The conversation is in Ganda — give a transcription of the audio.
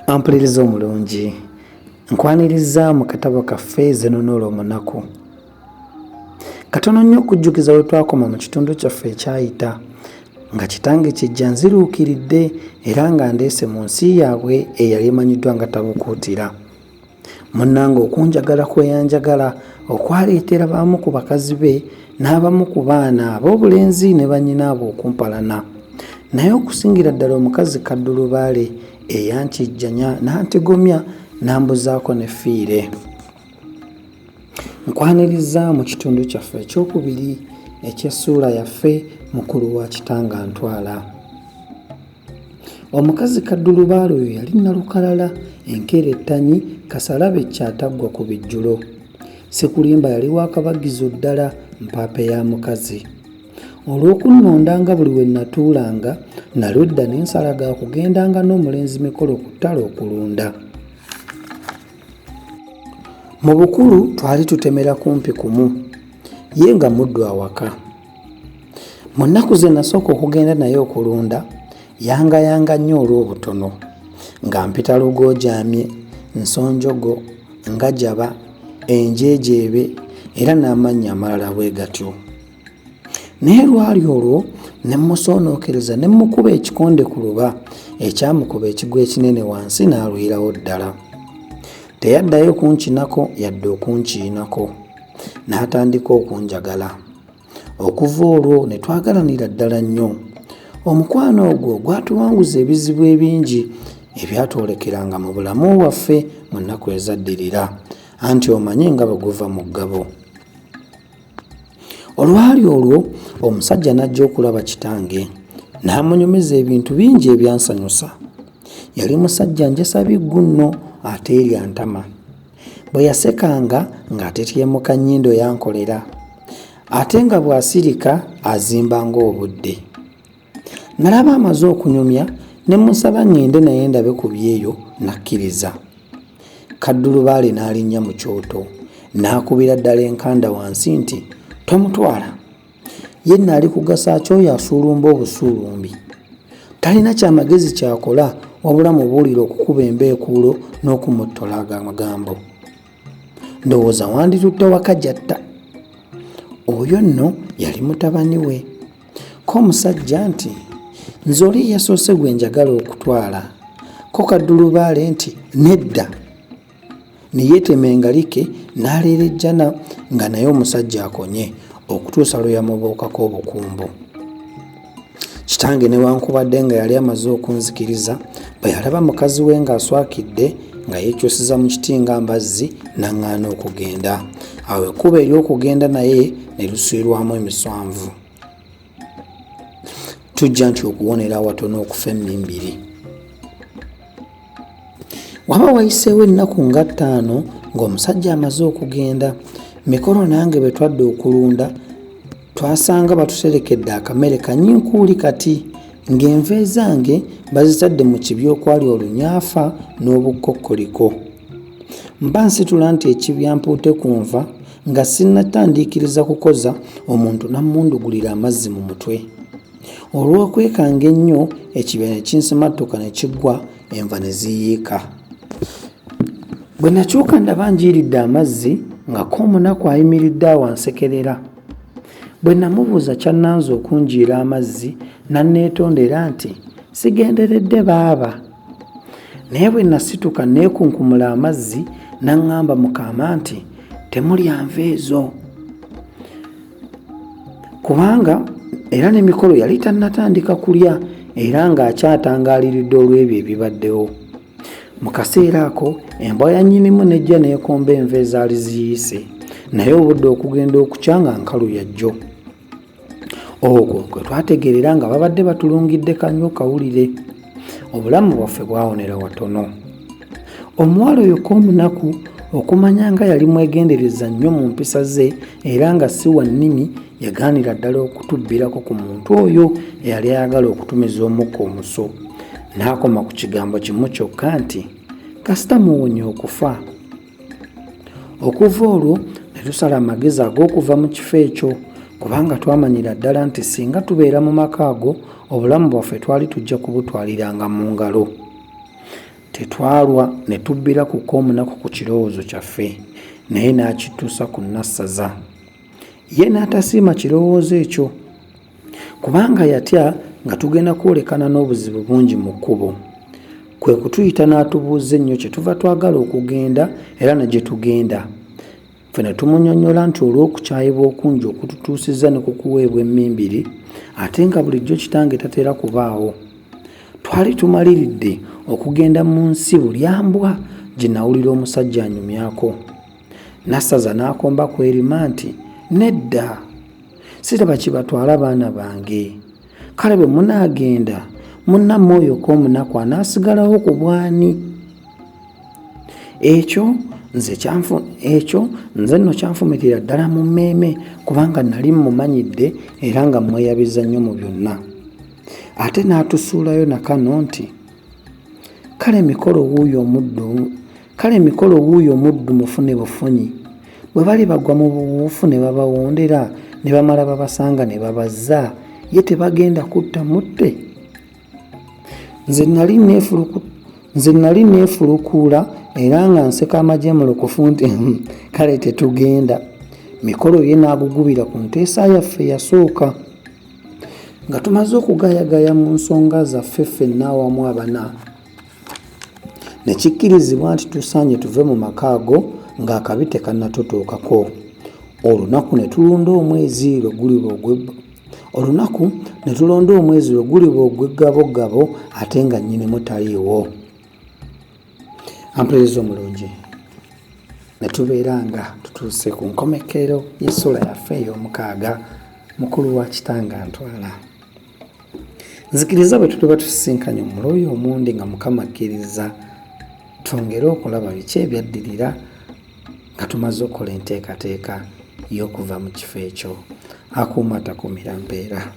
Ampuliriza omulungi, nkwaniriza mu katabo kaffe Zenonoola omunaku. Katono nnyo okujjukiza we twakoma mu kitundu kyaffe ekyayita, nga kitange kijja nziruukiridde era nga ndeese mu nsi yaabwe eyali emanyiddwa nga Tabukuutira. Munnange okunjagala kweyanjagala okwaleetera abamu ku bakazi be n'abamu ku baana ab'obulenzi ne bannyinaabwe okumpalana, naye okusingira ddala omukazi Kaddulubaale eyankijjanya n'antigomya n'ambuzaako n'effiire. Nkwaniriza mu kitundu kyaffe ekyokubiri eky'essuula yaffe mukulu wa Kitanga Ntwala. Omukazi Kaddulubaale oyo yali nalukalala enkerettanyi kasalabe kyataggwa ku bijjulo. Sekulimba yali waakabagizo ddala mpaape ya mukazi. Olw'okunnondanga buli we natuulanga naludda n'ensalaga kugendanga n'omulenzi mikolo ku ttale okulunda. Mu bukulu twali tutemera kumpi kumu, ye nga muddu awaka. Mu nnaku ze nasooka okugenda naye okulunda yangayanga nnyo olw'obutono, nga mpita Lugoojamye, Nsonjogo, Ngajaba, Enjeejeebe era n'amannya amalala bwe gatyo. Naye lwali olwo ne mmusonookereza ne mmukuba ekikonde ku luba ekyamukuba ekigwa ekinene wansi n'alwirawo ddala. Teyaddayo kunkinako yadde okunkiinako, n'atandika okunjagala. Okuva olwo ne twagalanira ddala nnyo. Omukwano ogwo gwatuwanguza ebizibu ebingi ebyatwolekeranga mu bulamu bwaffe mu nnaku ezaddirira, anti omanye nga bwe guva mu ggabo. Olwali olwo omusajja n'ajja okulaba kitange, n'amunyumiza ebintu bingi ebyansanyusa. Yali musajja njasabiggu nno ate erya ntama. Bwe yasekanga ng'atetyemuka nnyindo yankolera, ate nga bw'asirika azimbanga obudde. Nalaba amaze okunyumya ne musaba ŋŋende naye ndabe ku byeyo, n'akkiriza. Kaddulubaale n'alinnya mu kyoto, n'akubira ddala enkanda wansi nti, "Tomutwala. Ye nnaali kugasa ki oyo asuulumba obusuulumbi? Talina kyamagezi kyakola wabula mubuulire okukuba embeekuulo n'okumuttola amagambo. Ndowooza wanditutte wakajjatta." Oyo nno yali mutabani we. Ko omusajja nti, "Nze oli yasoose gwe njagala okutwala." Ko Kaddulubaale nti, "Nedda." Ne yeetema engalike n'aleerejjana nga naye omusajja akonye okutuusa lwe yamubuukako obukumbo. Kitange newankubadde nga yali amaze okunzikiriza, bwe yalaba mukazi we ng'aswakidde nga yeekyusiza mu kiti nga mbazzi n'aŋŋaana okugenda. Awo ekkubo ery'okugenda naye ne lusuirwamu emiswanvu. Tujja nti okuwonera awatono okufa emmimbiri. Waba wayiseewo ennaku nga 5 ng'omusajja amaze okugenda. Mikolo nange bwe twadde okulunda twasanga batuterekedde akamere kanyiinkuuli kati, ng'enve zange bazitadde mu kibya okwali olunyaafa n'obukokkoliko. Mba nsitula nti ekibya mpuute ku nva nga sinnatandiikiriza kukoza, omuntu n'ammundugulira amazzi mu mutwe. Olw'okwekanga ennyo ekibya ne kinsimattuka ne kiggwa, enva ne ziyiika. Bwe nakyuka ndaba njiiridde amazzi nga k'omunaku ayimiridde awo ansekerera. Bwe namubuuza kyannanze okunjiira amazzi n'anneetondera nti, "Sigenderedde baaba." Naye bwe nasituka neekunkumula amazzi n'aŋŋamba mu kaama nti, "Temulya nva ezo." Kubanga era n'emikolo yali tannatandika kulya era ng'akyatangaaliridde olw'ebyo ebibaddewo. Mu kaseera ako embwa ya nnyinimu n'ejja n'ekomba enva ezaali ziyiise, naye obudde okugenda okukya nga nkalu ya jjo. Ogwo gwe twategeerera nga babadde batulungidde kanyo kawulire. Obulamu bwaffe bwawonera watono. Omuwala oyo k'omunaku okumanya nga yali mwegendereza nnyo mu mpisa ze era nga si wa nnimi, yagaanira ddala okutubbirako ku muntu oyo eyali ayagala okutumiza omukka omuso. N'akoma ku kigambo kimu kyokka nti, "Kasita muwonye okufa." Okuva olwo ne tusala amagezi ag'okuva mu kifo ekyo, kubanga twamanyira ddala nti singa tubeera mu maka ago obulamu bwaffe twali tujja kubutwaliranga mu ngalo. Tetwalwa ne tubbira ku k'omunaku ku kirowoozo kyaffe, naye n'akituusa ku Nassaza. Ye n'atasiima kirowoozo ekyo kubanga yatya nga tugenda kwolekana n'obuzibu bungi mu kkubo. Kwe kutuyita n'atubuuza ennyo kye tuva twagala okugenda era ne gye tugenda. Ffe ne tumunyonnyola nti olw'okukyayibwa okungi okututuusiza ne ku kuweebwa emmimbiri, ate nga bulijjo kitange tatera kubaawo. Twali tumaliridde okugenda mu nsi Bulyambwa gye nawulira omusajja anyumyako. Nassaza n'akomba kwerima nti, nedda, siraba kibatwala baana bange. Kale bwe munaagenda, munnammwe oyo k'omunaku anaasigalawo ku bwani? Ekyo nze nno kyanfumitira ddala mu mmeeme kubanga nali mmumanyidde era nga mweyabiza nnyo mu byonna. Ate n'atusuulayo nakano nti, kale emikolo wuuyo omuddu mufune bufunyi, bwe bali bagwa mu buwuufu ne babawondera ne bamala babasanga ne babazza, ye tebagenda kutta mutte? Nze nali neefulukuula era nga nseka amagye mulokofu nti kale tetugenda. Mikolo ye n'agugubira ku nteesa yaffe eyasooka. Nga tumaze okugayagaya mu nsonga zaffe ffenna awamu abana, ne kikkirizibwa nti tusaanye tuve mu maka ago ng'akabi tekannatutuukako. Olunaku ne tulonda omwezi lwe guliba ogw'eggabogabo ate nga nnyinimu taliiwo. Ampeereza omulungi, ne tubeera nga tutuuse ku nkomekero y'essula yaffe ey'omukaaga, mukulu wa kitange antwala. Nzikiriza bwe tuliba tusisinkanye omulooyo omundi nga Mukama akkiriza twongere okulaba biki ebyaddirira nga tumaze okukola enteekateeka y'okuva mu kifo ekyo. Akuuma takuumira mpeera.